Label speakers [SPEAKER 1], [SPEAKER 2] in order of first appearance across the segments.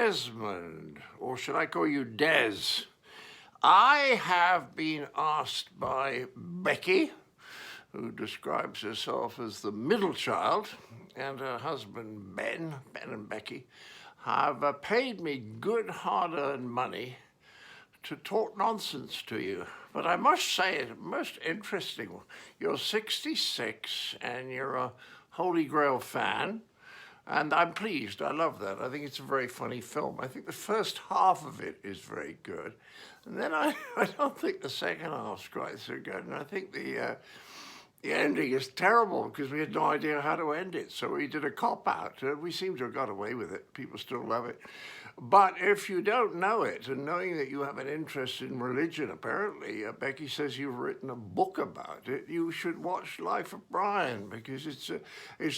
[SPEAKER 1] Desmond, or should I call you Des? I have been asked by Becky, who describes herself as the middle child, and her husband Ben and Becky, have paid me good hard-earned money to talk nonsense to you. But I must say, it's most interesting. You're 66 and you're a Holy Grail fan. And I'm pleased. I love that. I think it's a very funny film. I think the first half of it is very good. And then I don't think the second half's quite so good. And I think the ending is terrible because we had no idea how to end it. So we did a cop-out. We seem to have got away with it. People still love it. But if you don't know it, and knowing that you have an interest in religion, apparently, Becky says you've written a book about it, you should watch Life of Brian, because it's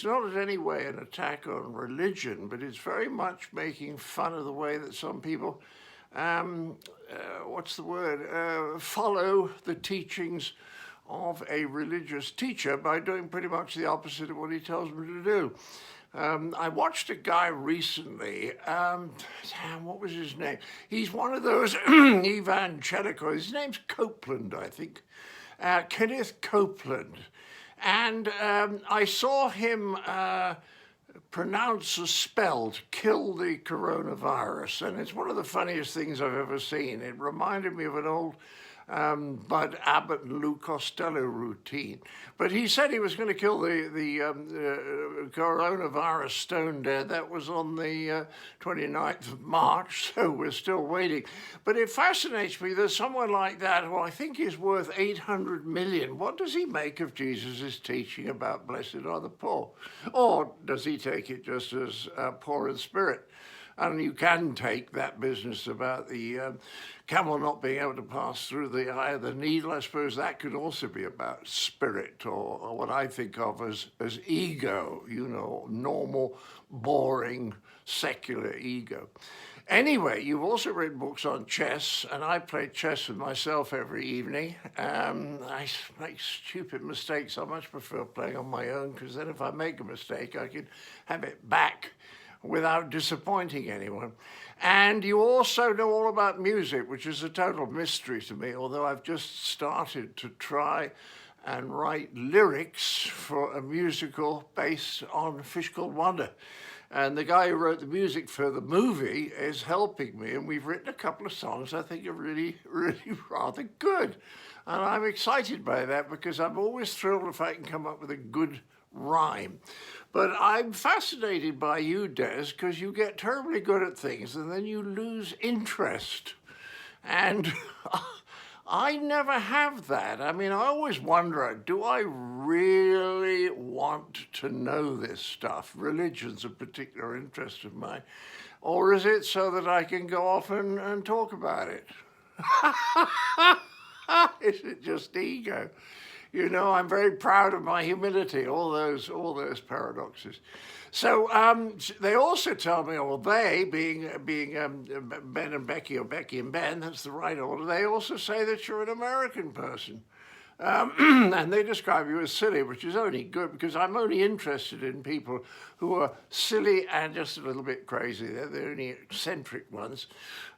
[SPEAKER 1] not in any way an attack on religion, but it's very much making fun of the way that some people, follow the teachings of a religious teacher by doing pretty much the opposite of what he tells them to do. I watched a guy recently, what was his name? He's one of those evangelicals. His name's Copeland, I think. Kenneth Copeland. And I saw him pronounce a spell to kill the coronavirus. And it's one of the funniest things I've ever seen. It reminded me of an old Bud Abbott and Lou Costello routine. But he said he was going to kill the coronavirus stone dead. That was on the 29th of March, so we're still waiting. But it fascinates me that someone like that, who I think is worth 800 million, what does he make of Jesus' teaching about blessed are the poor? Or does he take it just as poor in spirit? And you can take that business about the camel not being able to pass through the eye of the needle. I suppose that could also be about spirit, or what I think of as ego, normal, boring, secular ego. Anyway, you've also written books on chess, and I play chess with myself every evening. I make stupid mistakes. I much prefer playing on my own, because then if I make a mistake, I can have it back without disappointing anyone. And you also know all about music, which is a total mystery to me, although I've just started to try and write lyrics for a musical based on Fish Called Wanda. And the guy who wrote the music for the movie is helping me, and we've written a couple of songs I think are really, really rather good. And I'm excited by that, because I'm always thrilled if I can come up with a good rhyme. But I'm fascinated by you, Des, because you get terribly good at things and then you lose interest. And I never have that. I mean, I always wonder, do I really want to know this stuff? Religion's a particular interest of mine. Or is it so that I can go off and talk about it? Is it just ego? I'm very proud of my humility, all those paradoxes. So they also tell me, or they, being Ben and Becky, or Becky and Ben, that's the right order, they also say that you're an American person. And they describe you as silly, which is only good, because I'm only interested in people who are silly and just a little bit crazy. They're the only eccentric ones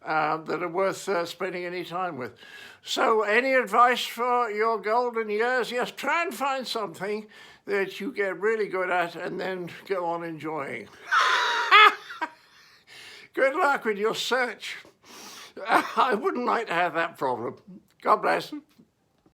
[SPEAKER 1] that are worth spending any time with. So any advice for your golden years? Yes, try and find something that you get really good at and then go on enjoying. Good luck with your search. I wouldn't like to have that problem. God bless.